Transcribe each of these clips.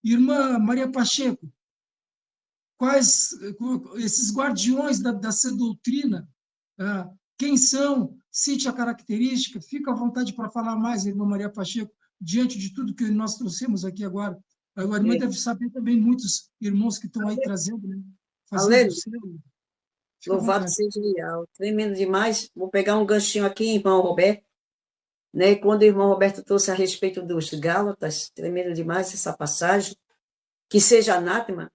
Irmã Maria Pacheco, quais esses guardiões da sã doutrina, quem são? Cite a característica, fica à vontade para falar mais, irmã Maria Pacheco, diante de tudo que nós trouxemos aqui agora. A irmã deve saber também muitos irmãos que estão aí trazendo, né? Fazendo o Aleluia. seu. Fica à Louvado vontade. seja Yahweh. Tremendo demais. Vou pegar um ganchinho aqui, irmão Roberto. Né? Quando o irmão Roberto trouxe a respeito dos Gálatas, tremendo demais essa passagem, que seja anátema.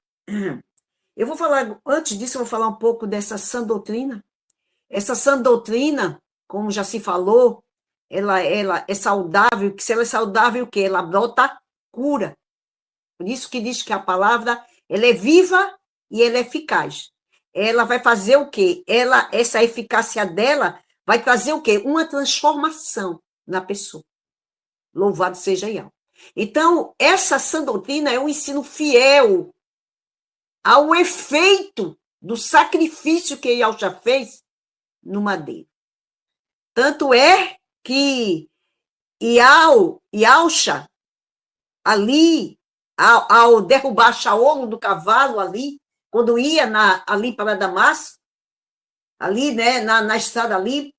Eu vou falar, antes disso, eu vou falar um pouco dessa sã doutrina. Essa sã doutrina, como já se falou, ela é saudável, que se ela é saudável, o quê? Ela brota cura. Por isso que diz que a palavra, ela é viva e ela é eficaz. Ela vai fazer o quê? Essa eficácia dela vai trazer o quê? Uma transformação na pessoa. Louvado seja Yahweh. Então, essa sã doutrina é um ensino fiel ao efeito do sacrifício que Yahshua fez no madeiro. Tanto é que Yahshua, ali, ao derrubar Shaolo do cavalo ali, quando ia ali para Damasco, ali, né, na estrada ali,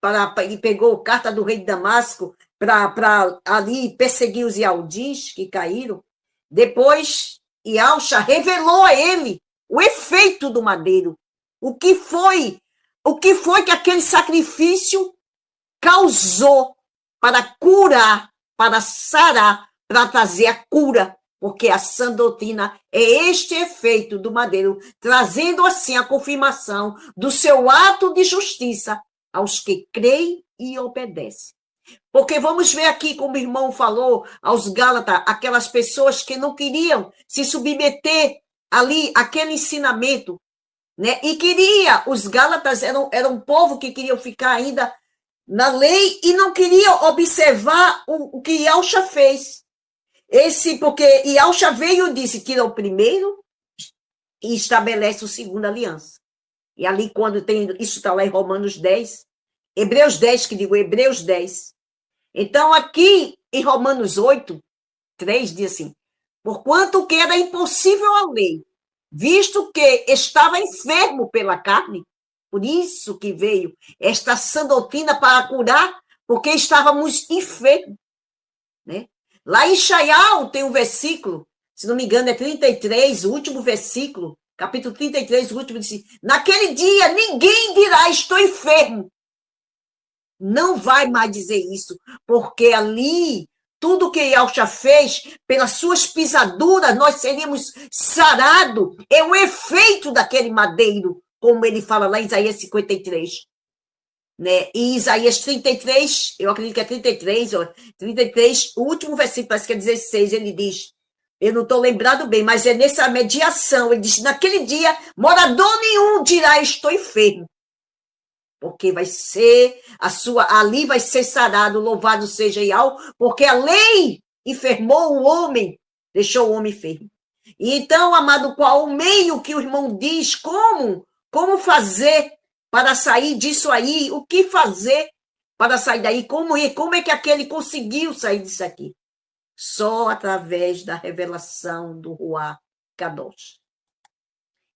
e pegou a carta do rei de Damasco para ali perseguir os Yaldins que caíram, depois Yahshua revelou a ele o efeito do madeiro, o que foi que aquele sacrifício causou para curar, para sarar, para trazer a cura, porque a sã doutrina é este efeito do madeiro, trazendo assim a confirmação do seu ato de justiça aos que creem e obedecem. Porque vamos ver aqui, como o irmão falou, aos Gálatas, aquelas pessoas que não queriam se submeter ali àquele ensinamento, né? E os Gálatas eram um povo que queriam ficar ainda na lei e não queriam observar o que Yahshua fez. Porque Yahshua veio e disse, tira o primeiro e estabelece a segunda aliança. E ali, quando tem, isso está lá em Romanos 10, Hebreus 10, que digo, Hebreus 10. Então, aqui em Romanos 8, 3, diz assim, porquanto que era impossível a lei, visto que estava enfermo pela carne, por isso que veio esta sã doutrina para curar, porque estávamos enfermos, né? Lá em Shaial tem um versículo, se não me engano é 33, o último versículo, capítulo 33, o último, diz, naquele dia ninguém dirá, estou enfermo. Não vai mais dizer isso, porque ali, tudo que Yahshua fez, pelas suas pisaduras, nós seríamos sarados. É o efeito daquele madeiro, como ele fala lá em Isaías 53. Né? E Isaías 33, eu acredito que é 33, o último versículo, parece que é 16, ele diz, eu não estou lembrado bem, mas é nessa mediação, ele diz, naquele dia, morador nenhum dirá, estou enfermo. Porque vai ser, ali vai ser sarado, louvado seja Yahweh, porque a lei enfermou o homem, deixou o homem enfermo. E então, amado, qual o meio que o irmão diz, como fazer para sair disso aí, o que fazer para sair daí, como é que aquele conseguiu sair disso aqui? Só através da revelação do Ruach Kadosh,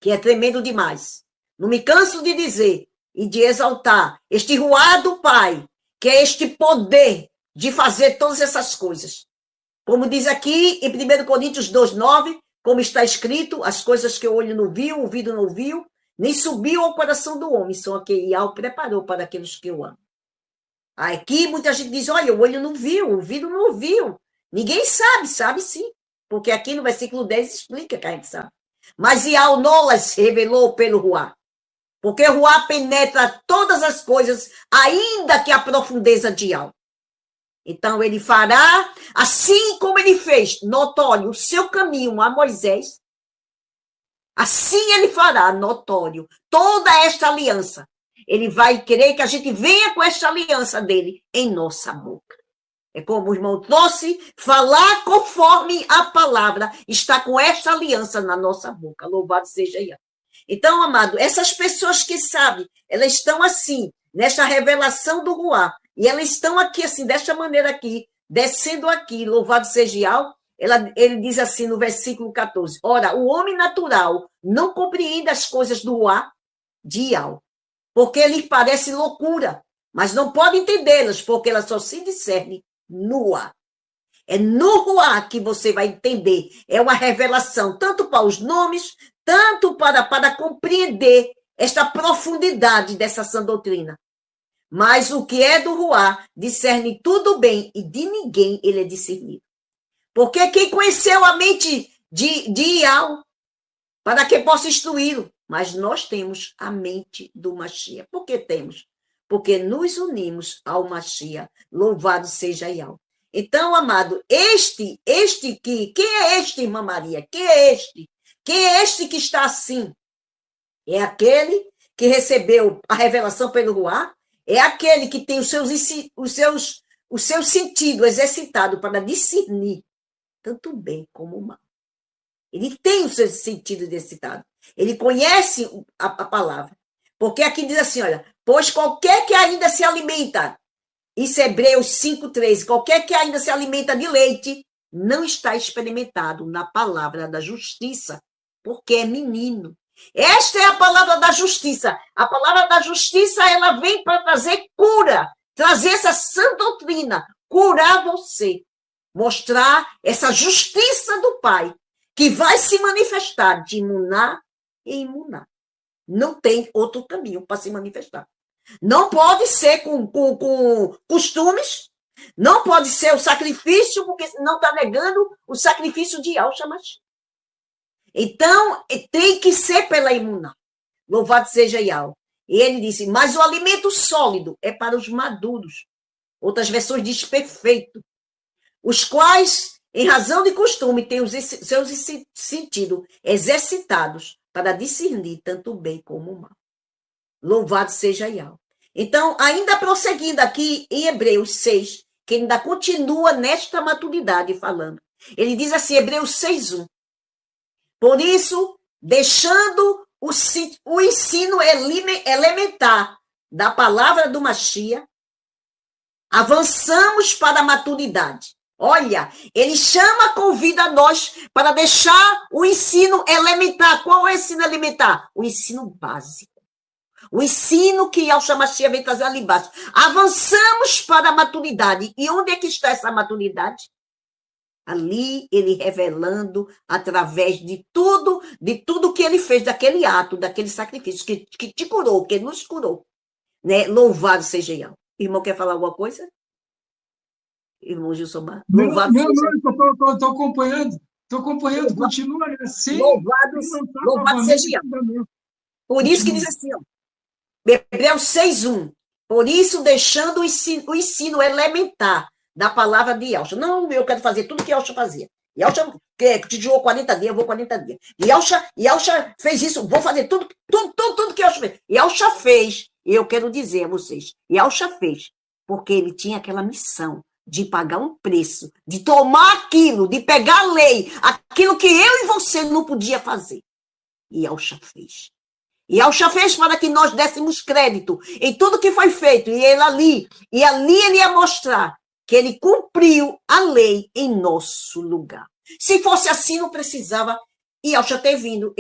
que é tremendo demais. Não me canso de dizer e de exaltar este Ruach do Pai, que é este poder de fazer todas essas coisas. Como diz aqui em 1 Coríntios 2:9, como está escrito, as coisas que o olho não viu, o ouvido não viu, nem subiu ao coração do homem, são que Yahweh preparou para aqueles que o amam. Aqui muita gente diz, olha, o olho não viu, o ouvido não ouviu. Ninguém sabe sim, porque aqui no versículo 10 explica que a gente sabe. Mas Yahweh nos revelou pelo Ruach. Porque o Ruach penetra todas as coisas, ainda que a profundeza de Yahweh. Então, ele fará, assim como ele fez, notório, o seu caminho a Moisés, assim ele fará, notório, toda esta aliança. Ele vai querer que a gente venha com esta aliança dele em nossa boca. É como o irmão trouxe, falar conforme a palavra está com esta aliança na nossa boca. Louvado seja Yahweh. Então, amado, essas pessoas que sabem, elas estão assim, nesta revelação do Ruach, e elas estão aqui, assim, desta maneira aqui, descendo aqui, louvado seja Yahweh, ele diz assim no versículo 14, ora, o homem natural não compreende as coisas do Ruá de Iau, porque lhe parece loucura, mas não pode entendê-las, porque elas só se discernem no Ruá. É no Ruá que você vai entender. É uma revelação, tanto para os nomes, tanto para compreender esta profundidade dessa sã doutrina. Mas o que é do Ruá discerne tudo bem, e de ninguém ele é discernido. Porque quem conheceu a mente de Iau, para que possa instruí-lo? Mas nós temos a mente do Mashiach. Por que temos? Porque nos unimos ao Mashiach. Louvado seja Iau. Então, amado, quem é este, irmã Maria? Quem é este? Quem é este que está assim? É aquele que recebeu a revelação pelo Ruá? É aquele que tem os seus sentidos exercitados para discernir tanto o bem como o mal. Ele tem os seus sentidos exercitados. Ele conhece a palavra. Porque aqui diz assim, olha, pois qualquer que ainda se alimenta, isso é Hebreus 5,13, qualquer que ainda se alimenta de leite, não está experimentado na palavra da justiça, porque é menino. Esta é a palavra da justiça. A palavra da justiça, ela vem para trazer cura, trazer essa sã doutrina, curar você, mostrar essa justiça do Pai, que vai se manifestar de imunar e imunar. Não tem outro caminho para se manifestar. Não pode ser com costumes, não pode ser o sacrifício, porque não está negando o sacrifício de Yahshua Mashiach. Então, tem que ser pela imuná. Louvado seja Yahweh. E ele disse, mas o alimento sólido é para os maduros. Outras versões diz perfeito. Os quais, em razão de costume, têm os seus sentidos exercitados para discernir tanto o bem como o mal. Louvado seja Yahweh. Então, ainda prosseguindo aqui em Hebreus 6, que ainda continua nesta maturidade falando. Ele diz assim, Hebreus 6:1. Por isso, deixando o ensino elementar da palavra do Mashiach, avançamos para a maturidade. Olha, ele convida nós para deixar o ensino elementar. Qual é o ensino elementar? O ensino básico. O ensino que Yahshua Mashiach vem trazer ali embaixo. Avançamos para a maturidade. E onde é que está essa maturidade? Ali, ele revelando através de tudo que ele fez, daquele ato, daquele sacrifício, que te curou, que nos curou. Né? Louvado seja Yahweh. Irmão, quer falar alguma coisa? Irmão Gilson, louvado seja Não, estou acompanhando. Estou acompanhando, continua assim. Louvado seja Yahweh. Por isso que diz assim, ó, Hebreus 6:1. Por isso, deixando o ensino elementar da palavra de Yahshua. Não, eu quero fazer tudo que Yahshua fazia. Yahshua te jogou 40 dias, eu vou 40 dias. Yahshua fez isso, vou fazer tudo que Yahshua fez. Yahshua fez, e eu quero dizer a vocês, Yahshua fez, porque ele tinha aquela missão de pagar um preço, de tomar aquilo, de pegar a lei, aquilo que eu e você não podia fazer. E Yahshua fez. E Yahshua fez para que nós dessemos crédito em tudo que foi feito. E ali ele ia mostrar que ele cumpriu a lei em nosso lugar. Se fosse assim, não precisava Yahshua ter vindo.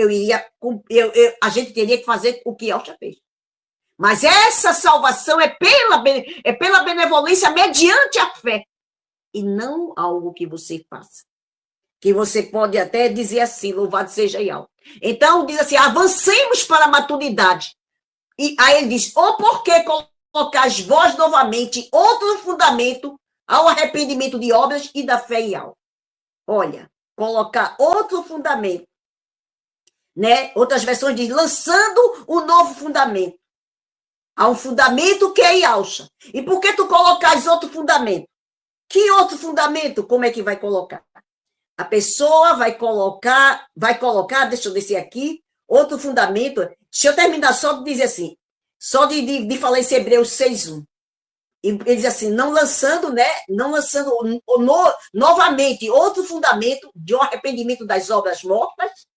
A gente teria que fazer o que Yahshua fez. Mas essa salvação é pela benevolência mediante a fé. E não algo que você faça. Que você pode até dizer assim, louvado seja Yahweh. Então, diz assim, avancemos para a maturidade. E aí ele diz, ou porque colocais vós novamente outro fundamento ao arrependimento de obras e da fé em Yahweh. Olha, colocar outro fundamento, né? Outras versões dizem, lançando um novo fundamento. Há um fundamento que é Yahshua. E por que tu colocais outro fundamento? Que outro fundamento? Como é que vai colocar? A pessoa vai colocar, deixa eu descer aqui, outro fundamento. Deixa eu terminar só de dizer assim, só de falar esse Hebreus 6:1. Ele diz assim, não lançando novamente outro fundamento de um arrependimento das obras mortas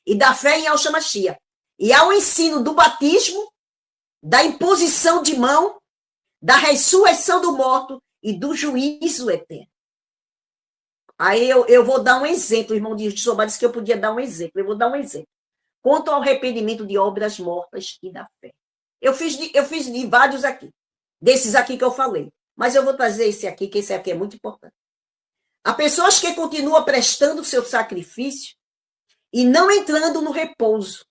e da fé em Yahshua Mashiach. E há o ensino do batismo, da imposição de mão, da ressurreição do morto e do juízo eterno. Aí eu vou dar um exemplo, o irmão de Josomar disse que eu podia dar um exemplo. Eu vou dar um exemplo. Quanto ao arrependimento de obras mortas e da fé. Eu fiz de vários aqui. Desses aqui que eu falei. Mas eu vou trazer esse aqui, que esse aqui é muito importante. Há pessoas que continuam prestando o seu sacrifício e não entrando no repouso.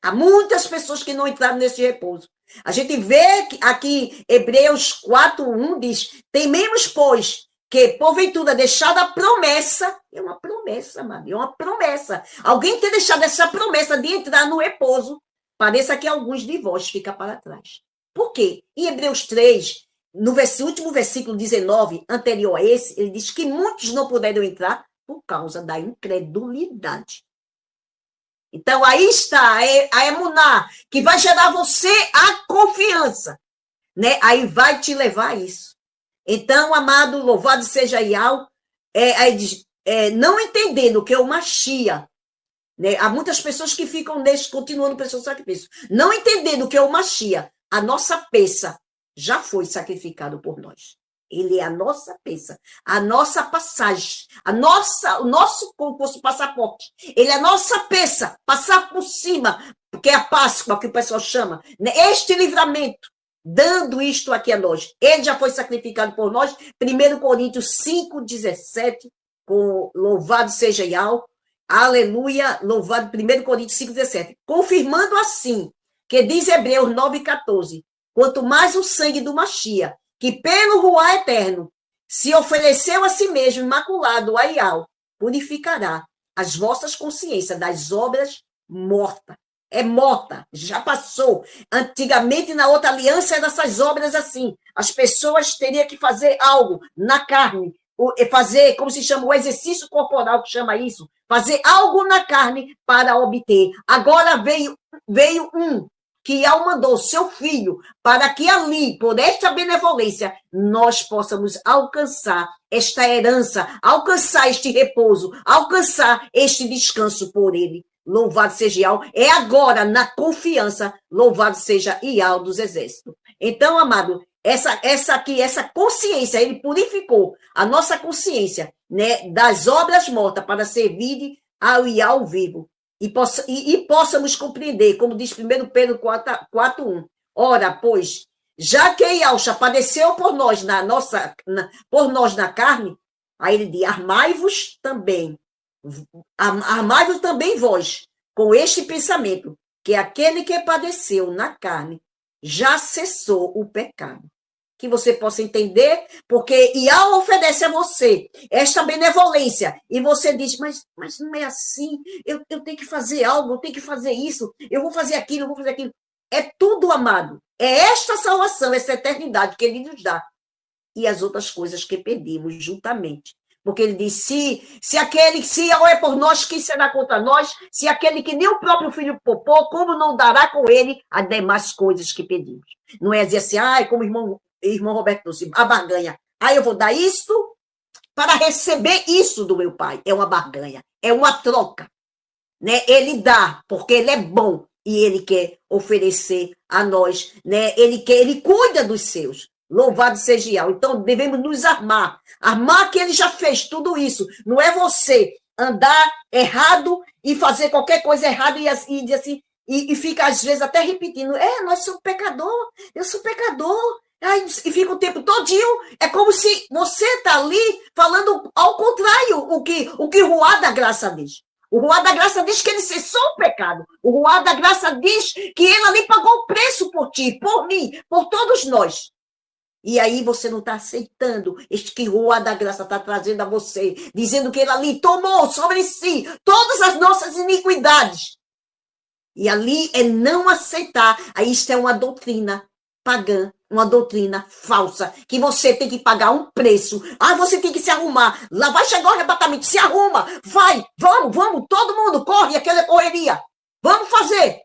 Há muitas pessoas que não entraram nesse repouso. A gente vê que aqui, Hebreus 4:1 diz, tememos, pois, que, porventura, deixada a promessa, é uma promessa, mano, é uma promessa. Alguém ter deixado essa promessa de entrar no repouso, pareça que alguns de vós ficam para trás. Por quê? Em Hebreus 3, no último versículo 19, anterior a esse, ele diz que muitos não puderam entrar por causa da incredulidade. Então, aí está a emuná, que vai gerar você a confiança, né? Aí vai te levar a isso. Então, amado, louvado seja Yahweh, não entendendo que é o Machia, né? Há muitas pessoas que ficam continuando prestando sacrifício. Não entendendo que é o Machia, a nossa peça já foi sacrificado por nós. Ele é a nossa peça, a nossa passagem, o nosso passaporte. Ele é a nossa peça, passar por cima, que é a Páscoa, que o pessoal chama. Né? Este livramento, dando isto aqui a nós. Ele já foi sacrificado por nós. 1 Coríntios 5:17, louvado seja Yahweh. Aleluia, louvado. 1 Coríntios 5:17. Confirmando assim, que diz Hebreus 9:14, quanto mais o sangue do Machia, que pelo Ruá eterno se ofereceu a si mesmo, imaculado, a Yahweh, purificará as vossas consciências das obras mortas. É morta, já passou. Antigamente, na outra aliança, eram essas obras assim. As pessoas teriam que fazer algo na carne, fazer, como se chama, o exercício corporal, que chama isso, fazer algo na carne para obter. Agora veio um que Yahweh mandou seu filho para que ali, por esta benevolência, nós possamos alcançar esta herança, alcançar este repouso, alcançar este descanso por ele. Louvado seja Yahweh. É agora, na confiança, louvado seja Yahweh dos exércitos. Então, amado, essa consciência, ele purificou a nossa consciência, né, das obras mortas para servir ao Yahweh vivo. E possamos compreender, como diz 1 Pedro 4:1. Ora, pois, já que Yahshua padeceu por nós na carne, aí ele diz, armai-vos também vós, com este pensamento, que aquele que padeceu na carne já cessou o pecado. Que você possa entender, porque Yahweh oferece a você esta benevolência, e você diz, mas não é assim, eu tenho que fazer algo, eu tenho que fazer isso, eu vou fazer aquilo, É tudo, amado. É esta salvação, essa eternidade que ele nos dá, e as outras coisas que pedimos juntamente. Porque ele diz, se Yahweh é por nós, quem será contra nós? Se aquele que nem o próprio filho poupou, como não dará com ele as demais coisas que pedimos? Não é dizer assim, como o irmão Roberto disse, a barganha. Eu vou dar isto para receber isso do meu pai. É uma barganha, é uma troca. Né? Ele dá, porque ele é bom, e ele quer oferecer a nós. Né? Ele cuida dos seus. Louvado seja Yahweh. Então, devemos nos armar. Armar que ele já fez tudo isso. Não é você andar errado e fazer qualquer coisa errada e assim, e fica, às vezes, até repetindo. Nós somos pecador. Eu sou pecador. E fica o tempo todinho. É como se você está ali falando ao contrário o que o Ruá da Graça diz. O Ruá da Graça diz que ele cessou o pecado. O Ruá da Graça diz que ele ali pagou o preço por ti, por mim, por todos nós. E aí você não está aceitando este que o Ruá da Graça está trazendo a você, dizendo que ele ali tomou sobre si todas as nossas iniquidades. E ali é não aceitar. Aí isto é uma doutrina pagã, uma doutrina falsa, que você tem que pagar um preço. Você tem que se arrumar. Lá vai chegar o arrebatamento, se arruma, vai, vamos, todo mundo corre, aquela correria. Vamos fazer.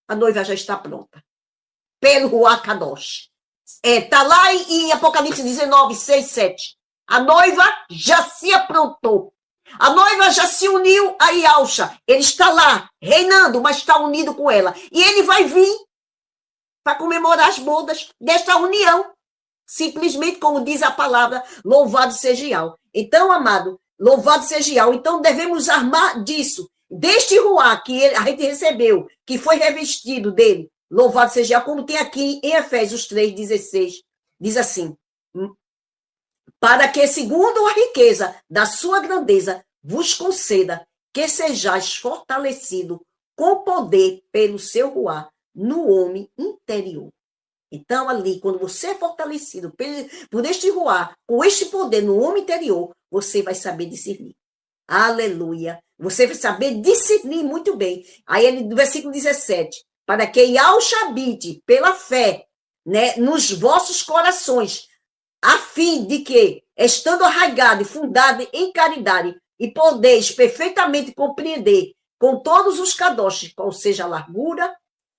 A noiva já está pronta. Pelo Ruá Kadosh. Está lá em Apocalipse 19, 6, 7. A noiva já se aprontou. A noiva já se uniu a Yahshua. Ele está lá, reinando, mas está unido com ela. E ele vai vir para comemorar as bodas desta união. simplesmente como diz a palavra, louvado seja Yahweh. Então, amado, louvado seja Yahweh. Então, devemos armar disso, deste ruá que a gente recebeu, que foi revestido dele, louvado seja Yahweh, como tem aqui em Efésios 3,16, diz assim, para que, segundo a riqueza da sua grandeza, vos conceda que sejais fortalecido com poder pelo seu ruá no homem interior. Então, ali, quando você é fortalecido por este ruá, com este poder no homem interior, você vai saber discernir. Aleluia. Você vai saber discernir muito bem. Aí, ele, no versículo 17, para que Yahshua habite pela fé, né, nos vossos corações, a fim de que, estando arraigado e fundado em caridade, e podeis perfeitamente compreender com todos os kadosh, qual seja a largura,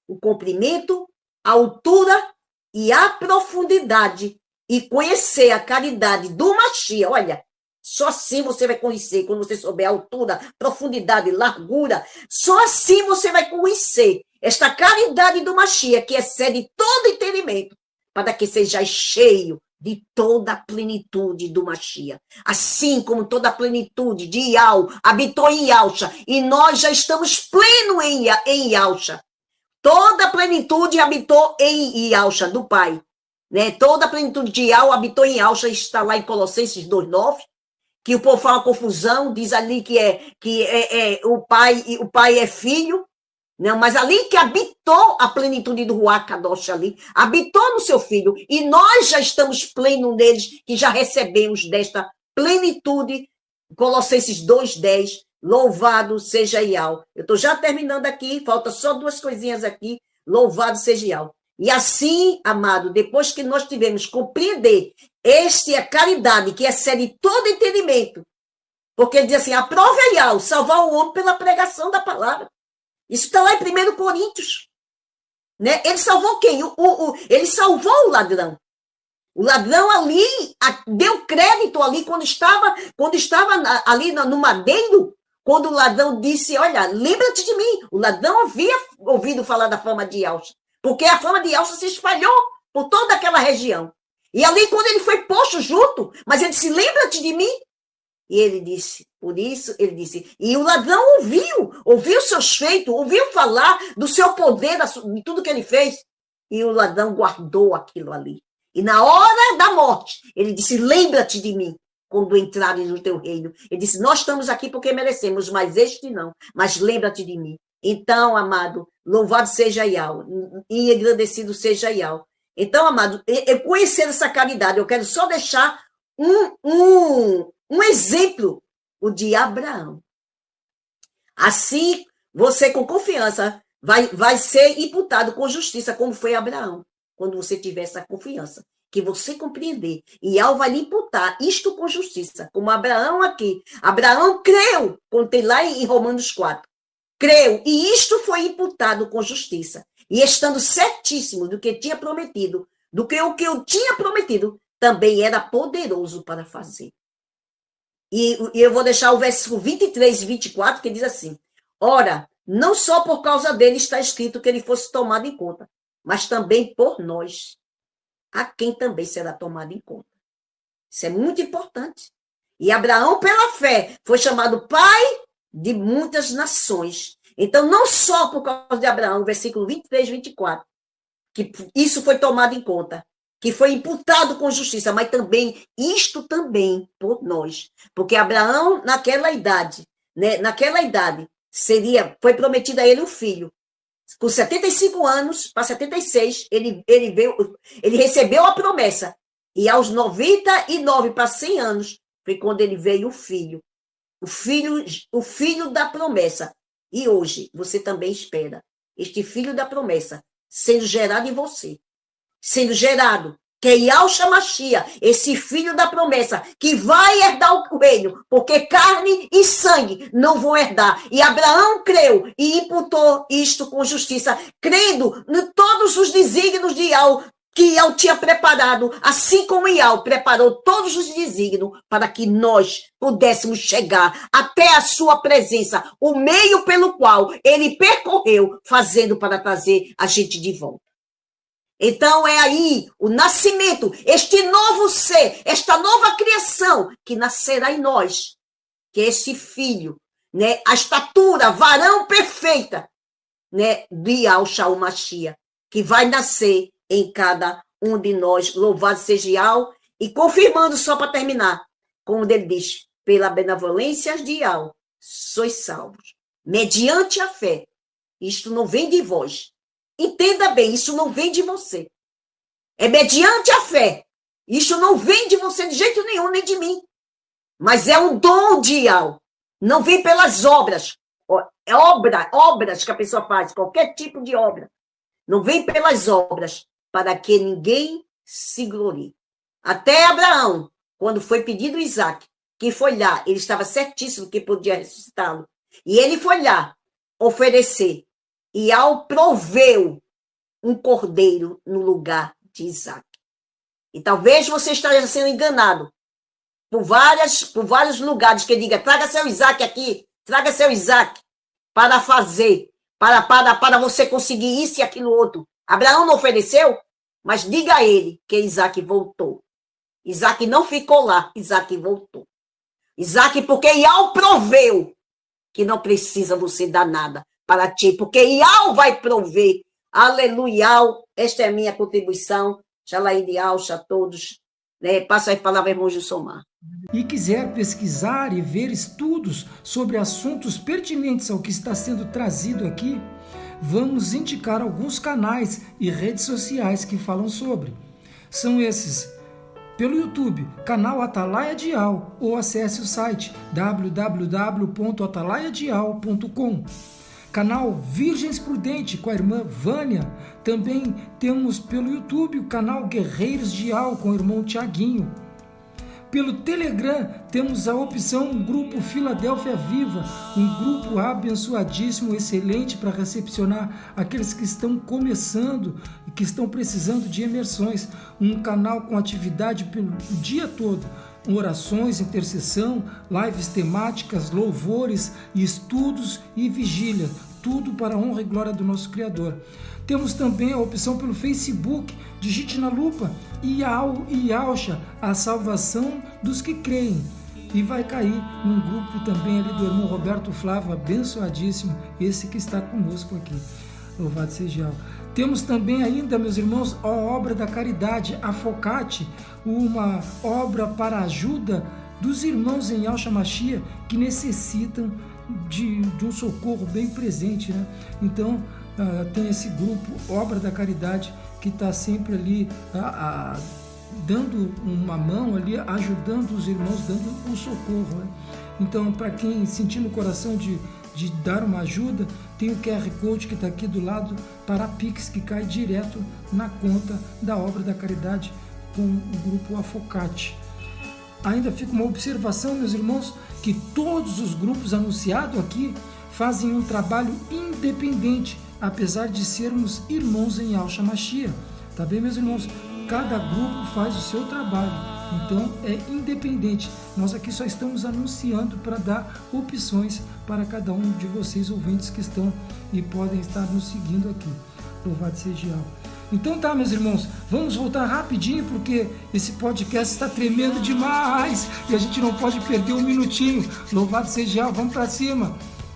o comprimento, a altura e a profundidade, e conhecer a caridade do Mashiach. Olha, só assim você vai conhecer, quando você souber a altura, profundidade, largura, só assim você vai conhecer esta caridade do Mashiach, que excede todo entendimento, para que seja cheio de toda a plenitude do Mashiach. Assim como toda a plenitude de Yahweh habitou em Yahshua, e nós já estamos plenos em Yahshua. Toda a plenitude habitou em Yahshua, do Pai. Né? Toda a plenitude de Yahweh habitou em Yahshua, está lá em Colossenses 2,9, que o povo fala confusão, diz ali que o pai é filho. Não, mas ali que habitou a plenitude do Ruach Kadosh ali, habitou no seu filho, e nós já estamos plenos neles, que já recebemos desta plenitude, Colossenses 2,10, louvado seja Yahweh. Eu estou já terminando aqui, falta só 2 coisinhas aqui, louvado seja Yahweh. E assim, amado, depois que nós tivemos compreender este é caridade, que excede todo entendimento, porque ele diz assim, aprove a Yahweh, salvar o homem pela pregação da palavra. Isso está lá em 1 Coríntios. Né? Ele salvou quem? Ele salvou o ladrão. O ladrão ali deu crédito ali quando estava ali no madeiro, quando o ladrão disse, olha, lembra-te de mim. O ladrão havia ouvido falar da fama de Yahshua, porque a fama de Yahshua se espalhou por toda aquela região. E ali, quando ele foi posto junto, mas ele disse, lembra-te de mim. E ele disse, por isso, ele disse, e o ladrão ouviu seus feitos, ouviu falar do seu poder, de tudo que ele fez, e o ladrão guardou aquilo ali. E na hora da morte, ele disse, lembra-te de mim, quando entrares no teu reino. Ele disse, nós estamos aqui porque merecemos, mas este não, mas lembra-te de mim. Então, amado, louvado seja Yahweh, e agradecido seja Yahweh. Então, amado, eu conhecer essa caridade, eu quero só deixar um exemplo, o de Abraão. Assim, você com confiança vai ser imputado com justiça, como foi Abraão, quando você tiver essa confiança, que você compreender. E Yahweh vai lhe imputar isto com justiça, como Abraão aqui. Abraão creu, como tem lá em Romanos 4. Creu, e isto foi imputado com justiça. E estando certíssimo do que tinha prometido, do que o que eu tinha prometido, também era poderoso para fazer. E eu vou deixar o versículo 23 e 24, que diz assim, ora, não só por causa dele está escrito que ele fosse tomado em conta, mas também por nós, a quem também será tomado em conta. Isso é muito importante. E Abraão, pela fé, foi chamado pai de muitas nações. Então, não só por causa de Abraão, versículo 23 e 24, que isso foi tomado em conta, que foi imputado com justiça, mas também, isto também por nós. Porque Abraão, naquela idade, né, foi prometido a ele um filho. Com 75 anos, para 76, ele recebeu a promessa. E aos 99 para 100 anos, foi quando ele veio o filho. O filho da promessa. E hoje, você também espera este filho da promessa sendo gerado em você. Sendo gerado, que é Yahshua Mashiach, esse filho da promessa, que vai herdar o reino, porque carne e sangue não vão herdar. E Abraão creu e imputou isto com justiça, crendo em todos os desígnios de Yahweh, que Yahweh tinha preparado, assim como Yahweh preparou todos os desígnios para que nós pudéssemos chegar até a sua presença, o meio pelo qual ele percorreu, fazendo para trazer a gente de volta. Então é aí o nascimento, este novo ser, esta nova criação que nascerá em nós, que é esse filho, né? A estatura, varão perfeita, né? De Yahshua Mashiach, que vai nascer em cada um de nós. Louvado seja Yahweh. E confirmando, só para terminar, como ele diz, pela benevolência de Yahweh, sois salvos, mediante a fé. Isto não vem de vós. Entenda bem, isso não vem de você. É mediante a fé. Isso não vem de você de jeito nenhum, nem de mim. Mas é um dom de Yahweh. Não vem pelas obras. É obras que a pessoa faz, qualquer tipo de obra. Não vem pelas obras, para que ninguém se glorie. Até Abraão, quando foi pedido Isaac, que foi lá, ele estava certíssimo que podia ressuscitá-lo. E ele foi lá oferecer. E ao proveu um cordeiro no lugar de Isaac. E talvez você esteja sendo enganado por vários lugares que diga, traga seu Isaac aqui, traga seu Isaac para fazer, para você conseguir isso e aquilo outro. Abraão não ofereceu, mas diga a ele que Isaac voltou. Isaac não ficou lá, Isaac voltou. Isaac, porque Yahweh proveu que não precisa você dar nada para ti, porque Yahweh vai prover. Aleluia, esta é a minha contribuição. Shalai de Alcha a todos. Passo a palavra, irmão Gilsomar. E quiser pesquisar e ver estudos sobre assuntos pertinentes ao que está sendo trazido aqui, vamos indicar alguns canais e redes sociais que falam sobre. São esses: pelo YouTube, canal Atalaia Dial, ou acesse o site www.atalaiadial.com. Canal Virgens Prudente com a irmã Vânia. Também temos pelo YouTube o canal Guerreiros Dial com o irmão Tiaguinho. Pelo Telegram temos a opção Grupo Filadélfia Viva, um grupo abençoadíssimo, excelente para recepcionar aqueles que estão começando e que estão precisando de imersões. Um canal com atividade pelo dia todo, orações, intercessão, lives temáticas, louvores, estudos e vigília. Tudo para a honra e glória do nosso Criador. Temos também a opção pelo Facebook, digite na lupa Yahshua, a salvação dos que creem. E vai cair num grupo também ali do irmão Roberto Flávio, abençoadíssimo, esse que está conosco aqui. Louvado seja Yahweh. Temos também ainda, meus irmãos, a obra da caridade, a Focate, uma obra para a ajuda dos irmãos em Yahshua Mashiach que necessitam de um socorro bem presente, né? Então, tem esse grupo, Obra da Caridade, que está sempre ali dando uma mão ali, ajudando os irmãos, dando um socorro, né? Então, para quem sentir no coração de dar uma ajuda, tem o QR Code que está aqui do lado para a Pix, que cai direto na conta da Obra da Caridade com o grupo Afocate. Ainda fica uma observação, meus irmãos, que todos os grupos anunciados aqui fazem um trabalho independente, apesar de sermos irmãos em Yahshua Mashiach. Tá bem, meus irmãos? Cada grupo faz o seu trabalho, então é independente. Nós aqui só estamos anunciando para dar opções para cada um de vocês, ouvintes que estão e podem estar nos seguindo aqui. Louvado seja Yahweh. Então tá, meus irmãos, vamos voltar rapidinho, porque esse podcast está tremendo demais e a gente não pode perder um minutinho. Louvado seja Yahweh, vamos para cima.